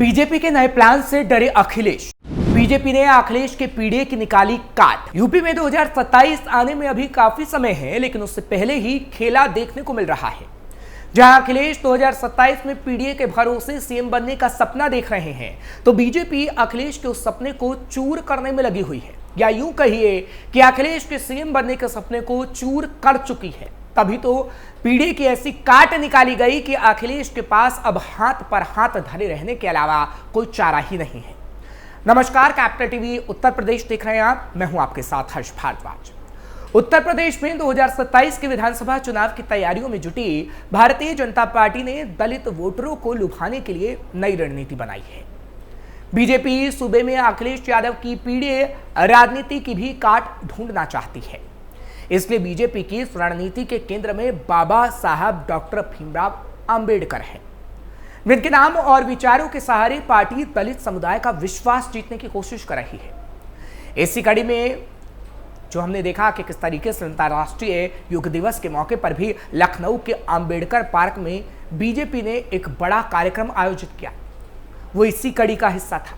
BJP के नए plan से डरे अखिलेश। बीजेपी ने अखिलेश के पीड़े की निकाली काट। यूपी में 2027 आने में अभी काफी समय है, लेकिन उससे पहले ही खेला देखने को मिल रहा है। जहां अखिलेश 2027 में पीडीए के भरोसे सीएम बनने का सपना देख रहे हैं, तो बीजेपी अखिलेश के उस सपने को चूर करने में लगी हुई है, या यूं कहिए कि अखिलेश के सीएम बनने के सपने को चूर कर चुकी है। तभी तो पीडीए की ऐसी काट निकाली गई कि अखिलेश के पास अब हाथ पर हाथ धरे रहने के अलावा कोई चारा ही नहीं है। नमस्कार, कैपिटल टीवी उत्तर प्रदेश देख रहे हैं आप। मैं हूं आपके साथ हर्ष भारद्वाज। उत्तर प्रदेश में 2027 के विधानसभा चुनाव की तैयारियों में जुटी भारतीय जनता पार्टी ने दलित वोटरों को लुभाने के लिए नई रणनीति बनाई है। बीजेपी सूबे में अखिलेश यादव की पीढ़ी राजनीति की भी काट ढूंढना चाहती है। इसलिए बीजेपी की इस रणनीति के केंद्र में बाबा साहब डॉक्टर भीमराव अंबेडकर हैं, जिनके नाम और विचारों के सहारे पार्टी दलित समुदाय का विश्वास जीतने की कोशिश कर रही है। इसी कड़ी में जो हमने देखा कि किस तरीके से अंतर्राष्ट्रीय योग दिवस के मौके पर भी लखनऊ के अंबेडकर पार्क में बीजेपी ने एक बड़ा कार्यक्रम आयोजित किया, वो इसी कड़ी का हिस्सा था,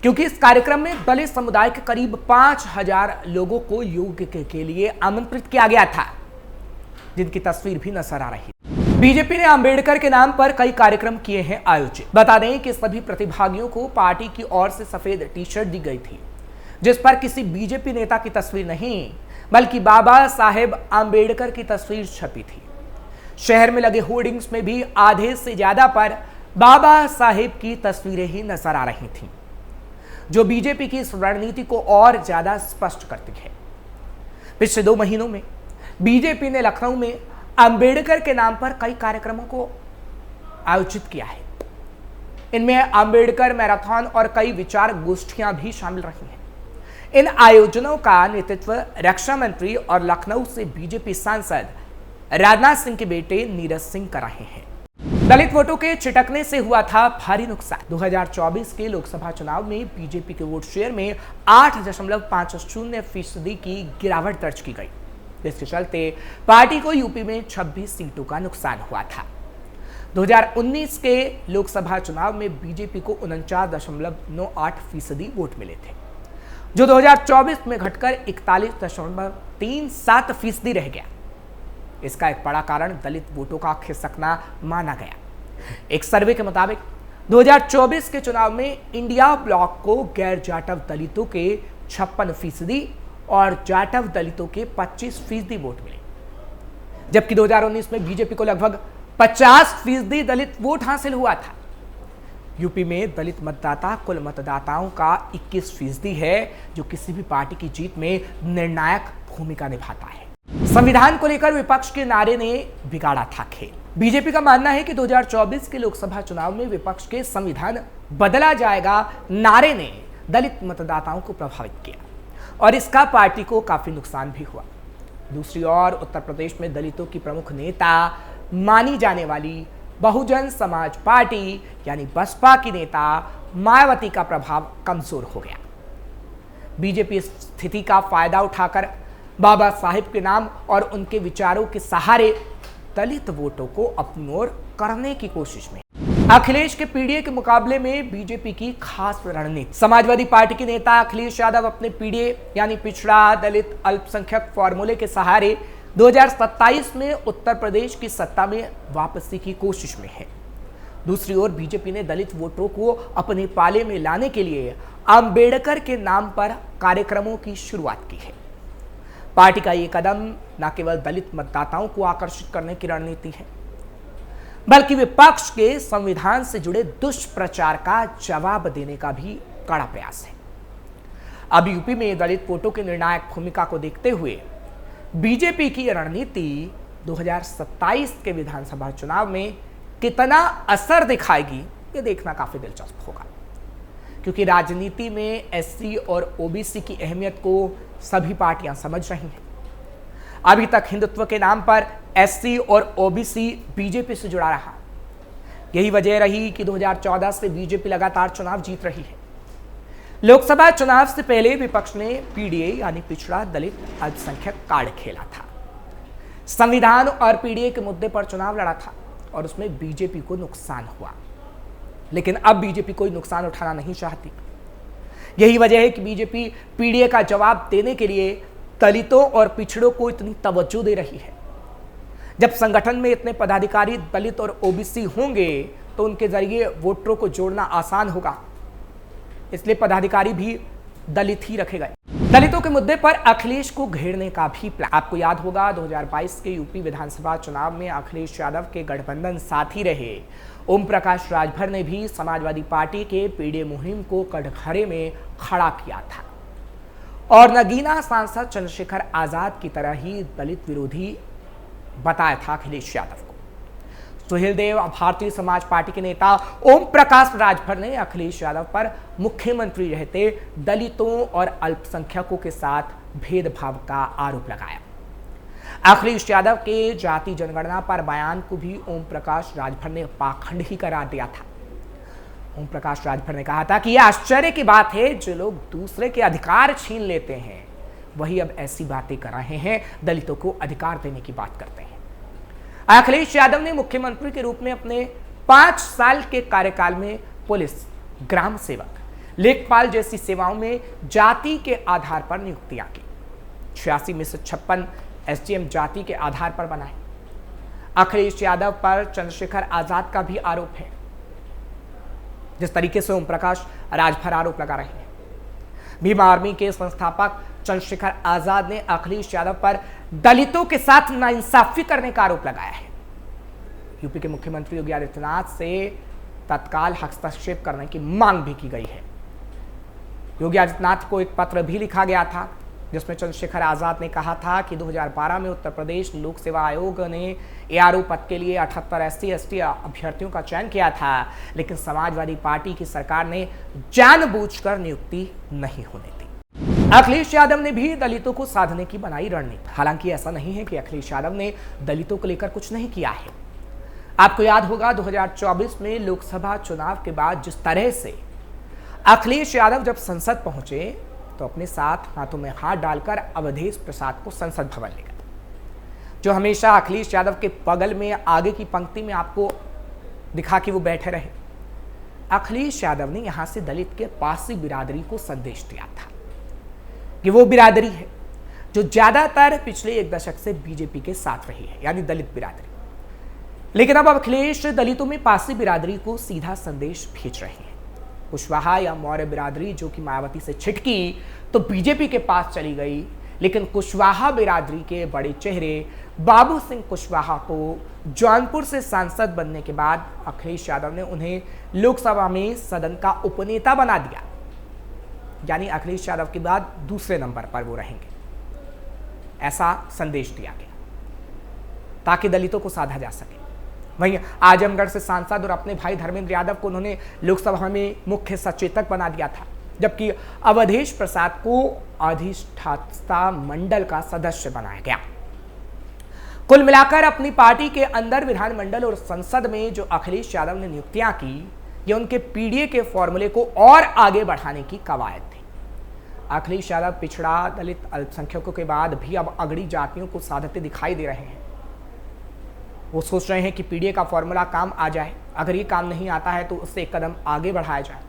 क्योंकि इस कार्यक्रम में दलित समुदाय के करीब 5000 लोगों को योग के लिए आमंत्रित किया गया था, जिनकी तस्वीर भी नजर आ रही है। बीजेपी ने अंबेडकर के नाम पर कई कार्यक्रम किए हैं आयोजित। बता दें कि सभी प्रतिभागियों को पार्टी की ओर से सफेद टी शर्ट दी गई थी, जिस पर किसी बीजेपी नेता की तस्वीर नहीं, बल्कि बाबा साहेब अंबेडकर की तस्वीर छपी थी। शहर में लगे होर्डिंग्स में भी आधे से ज्यादा पर बाबा साहेब की तस्वीरें ही नजर आ रही थीं, जो बीजेपी की इस रणनीति को और ज्यादा स्पष्ट करती है। पिछले 2 महीनों में बीजेपी ने लखनऊ में अंबेडकर के नाम पर कई कार्यक्रमों को आयोजित किया है। इनमें अंबेडकर मैराथन और कई विचार गोष्ठियां भी शामिल रही हैं। इन आयोजनों का नेतृत्व रक्षा मंत्री और लखनऊ से बीजेपी सांसद राजनाथ सिंह के बेटे नीरज सिंह कर रहे हैं। दलित वोटों के छिटकने से हुआ था भारी नुकसान। 2024 के लोकसभा चुनाव में बीजेपी के वोट शेयर में 8.50% की गिरावट दर्ज की गई, जिसके चलते पार्टी को यूपी में 26 सीटों का नुकसान हुआ था। 2019 के लोकसभा चुनाव में बीजेपी को 49.98% वोट मिले थे, जो 2024 में घटकर 41.37% रह गया। इसका एक बड़ा कारण दलित वोटों का खिसकना माना गया। एक सर्वे के मुताबिक 2024 के चुनाव में इंडिया ब्लॉक को गैर जाटव दलितों के 56% और जाटव दलितों के 25% वोट मिले, जबकि 2019 में बीजेपी को लगभग 50% दलित वोट हासिल हुआ था। यूपी में दलित मतदाता कुल मतदाताओं का 21% है, जो किसी भी पार्टी की जीत में निर्णायक भूमिका निभाता है। संविधान को लेकर विपक्ष के नारे ने बिगाड़ा था खेल। बीजेपी का मानना है कि 2024 के लोकसभा चुनाव में विपक्ष के संविधान बदला जाएगा नारे ने दलित मतदाताओं को प्रभावित किया, और इसका पार्टी को काफी नुकसान भी हुआ। दूसरी ओर उत्तर प्रदेश में दलितों की प्रमुख नेता मानी जाने वाली बहुजन समाज पार्टी यानी बसपा की नेता मायावती का प्रभाव कमजोर हो गया। बीजेपी इस स्थिति का फायदा उठाकर बाबा साहिब के नाम और उनके विचारों के सहारे दलित वोटों को अपनी ओर करने की कोशिश में। अखिलेश के पीडीए के मुकाबले में बीजेपी की खास रणनीति। समाजवादी पार्टी के नेता अखिलेश यादव अपने पीडीए यानी पिछड़ा दलित अल्पसंख्यक फॉर्मूले के सहारे 2027 में उत्तर प्रदेश की सत्ता में वापसी की कोशिश में है। दूसरी ओर बीजेपी ने दलित वोटरों को अपने पाले में लाने के लिए अंबेडकर के नाम पर कार्यक्रमों की शुरुआत की है। पार्टी का ये कदम न केवल दलित मतदाताओं को आकर्षित करने की रणनीति है, बल्कि विपक्ष के संविधान से जुड़े दुष्प्रचार का जवाब देने का भी कड़ा प्रयास है। अब यूपी में दलित वोटों की निर्णायक भूमिका को देखते हुए बीजेपी की रणनीति 2027 के विधानसभा चुनाव में कितना असर दिखाएगी, ये देखना काफी दिलचस्प होगा, क्योंकि राजनीति में एससी और ओबीसी की अहमियत को सभी पार्टियां समझ रही हैं। अभी तक हिंदुत्व के नाम पर एससी और ओबीसी बीजेपी से जुड़ा रहा। यही वजह रही कि 2014 से बीजेपी लगातार चुनाव जीत रही है। लोकसभा चुनाव से पहले विपक्ष ने पीडीए यानी पिछड़ा दलित अल्पसंख्यक कार्ड खेला था। संविधान और पीडीए के मुद्दे पर चुनाव लड़ा था और उसमें बीजेपी को नुकसान हुआ। लेकिन अब बीजेपी कोई नुकसान उठाना नहीं चाहती। यही वजह है कि बीजेपी पीडीए का जवाब देने के लिए दलितों और पिछड़ों को इतनी तवज्जो दे रही है। जब संगठन में इतने पदाधिकारी दलित और ओबीसी होंगे तो उनके जरिए वोटरों को जोड़ना आसान होगा, इसलिए पदाधिकारी भी दलित ही रखे गए। दलितों के मुद्दे पर अखिलेश को घेरने का भी प्लान। आपको याद होगा 2022 के यूपी विधानसभा चुनाव में अखिलेश यादव के गठबंधन साथी रहे ओम प्रकाश राजभर ने भी समाजवादी पार्टी के पीडीए मुहिम को कटघरे में खड़ा किया था और नगीना सांसद चंद्रशेखर आजाद की तरह ही दलित विरोधी बताया था अखिलेश यादव को। सुहेल देव भारतीय समाज पार्टी के नेता ओम प्रकाश राजभर ने अखिलेश यादव पर मुख्यमंत्री रहते दलितों और अल्पसंख्यकों के साथ भेदभाव का आरोप लगाया। अखिलेश यादव के जाति जनगणना पर बयान को भी ओम प्रकाश राजभर ने पाखंड ही करार दिया था। ओम प्रकाश राजभर ने कहा था कि यह आश्चर्य की बात है, जो लोग दूसरे के अधिकार छीन लेते हैं वही अब ऐसी बातें कर रहे हैं, दलितों को अधिकार देने की बात करते हैं। अखिलेश यादव ने मुख्यमंत्री के रूप में अपने 5 साल के कार्यकाल में पुलिस, ग्राम सेवक, लेखपाल जैसी सेवाओं में जाति के आधार पर नियुक्तियां की। 86 में से 56 एसडीएम जाति के आधार पर बनाए। अखिलेश यादव पर चंद्रशेखर आजाद का भी आरोप है, जिस तरीके से ओम प्रकाश राजभर आरोप लगा रहे हैं। भीम आर्मी के संस्थापक चंद्रशेखर आजाद ने अखिलेश यादव पर दलितों के साथ नाइंसाफी करने का आरोप लगाया है। यूपी के मुख्यमंत्री योगी आदित्यनाथ से तत्काल हस्तक्षेप करने की मांग भी की गई है। योगी आदित्यनाथ को एक पत्र भी लिखा गया था जिसमें चंद्रशेखर आजाद ने कहा था कि 2012 में उत्तर प्रदेश लोक सेवा आयोग ने एआरओ पद के लिए 78 SC/ST अभ्यर्थियों का चयन किया था, लेकिन समाजवादी पार्टी की सरकार ने जानबूझकर नियुक्ति नहीं होने दी। अखिलेश यादव ने भी दलितों को साधने की बनाई रणनीति। हालांकि ऐसा नहीं है कि अखिलेश यादव ने दलितों को लेकर कुछ नहीं किया है। आपको याद होगा 2024 में लोकसभा चुनाव के बाद जिस तरह से अखिलेश यादव जब संसद पहुंचे तो अपने साथ हाथों में हाथ डालकर अवधेश प्रसाद को संसद भवन ले गए, जो हमेशा अखिलेश यादव के बगल में आगे की पंक्ति में आपको दिखा कि वो बैठे रहे। अखिलेश यादव ने यहां से दलित के पारसी बिरादरी को संदेश दिया था कि वो बिरादरी है जो ज्यादातर पिछले 1 दशक से बीजेपी के साथ रही है, यानी दलित बिरादरी। लेकिन अब अखिलेश दलितों में पारसी बिरादरी को सीधा संदेश भेज रहे हैं। कुशवाहा या मौर्य बिरादरी जो कि मायावती से छिटकी तो बीजेपी के पास चली गई, लेकिन कुशवाहा बिरादरी के बड़े चेहरे बाबू सिंह कुशवाहा को जौनपुर से सांसद बनने के बाद अखिलेश यादव ने उन्हें लोकसभा में सदन का उपनेता बना दिया, यानी अखिलेश यादव के बाद दूसरे नंबर पर वो रहेंगे, ऐसा संदेश दिया गया ताकि दलितों को साधा जा सके। वहीं आजमगढ़ से सांसद और अपने भाई धर्मेंद्र यादव को उन्होंने लोकसभा में मुख्य सचेतक बना दिया था, जबकि अवधेश प्रसाद को अधिष्ठाता मंडल का सदस्य बनाया गया। कुल मिलाकर अपनी पार्टी के अंदर विधानमंडल और संसद में जो अखिलेश यादव ने नियुक्तियां की, ये उनके पीडीए के फॉर्मूले को और आगे बढ़ाने की कवायद थी। अखिलेश यादव पिछड़ा, दलित, अल्पसंख्यकों के बाद भी अब अगड़ी जातियों को साधते दिखाई दे रहे हैं। वो सोच रहे हैं कि पीडीए का फॉर्मूला काम आ जाए, अगर ये काम नहीं आता है तो उससे एक कदम आगे बढ़ाया जाए।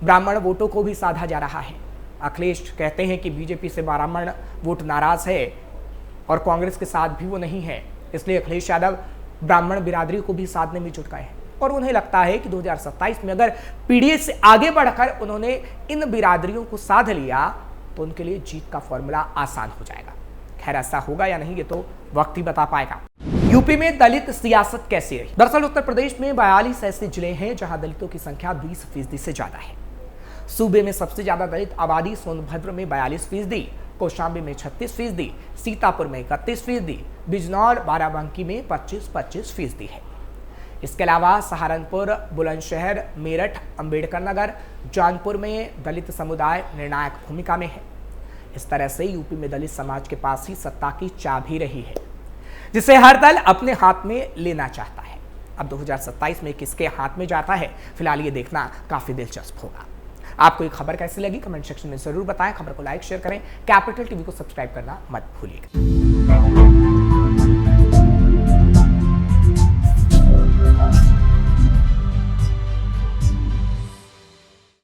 ब्राह्मण वोटों को भी साधा जा रहा है। अखिलेश कहते हैं कि बीजेपी से ब्राह्मण वोट नाराज है और कांग्रेस के साथ भी वो नहीं है, इसलिए अखिलेश यादव ब्राह्मण बिरादरी को भी साधने में जुट गए हैं और उन्हें लगता है कि 2027 में अगर पीडीए से आगे बढ़कर उन्होंने इन बिरादरियों को साध लिया तो उनके लिए जीत का फॉर्मूला आसान हो जाएगा। खैर ऐसा होगा या नहीं ये तो वक्त ही बता पाएगा। यूपी में दलित सियासत कैसी रही? दरअसल उत्तर प्रदेश में 42 ऐसे जिले हैं जहां दलितों की संख्या 20% से ज्यादा है। सूबे में सबसे ज्यादा दलित आबादी सोनभद्र में 42%, कौशाम्बी में 36%, सीतापुर में 31%, बिजनौर बाराबंकी में 25% है। इसके अलावा सहारनपुर, बुलंदशहर, मेरठ, अंबेडकर नगर, जौनपुर में दलित समुदाय निर्णायक भूमिका में है। इस तरह से यूपी में दलित समाज के पास ही सत्ता की चाबी रही है, जिसे हर दल अपने हाथ में लेना चाहता है। अब 2027 में किसके हाथ में जाता है, फिलहाल ये देखना काफी दिलचस्प होगा। आपको ये खबर कैसी लगी कमेंट सेक्शन में जरूर बताएं। खबर को लाइक शेयर करें, कैपिटल टीवी को सब्सक्राइब करना मत भूलिएगा।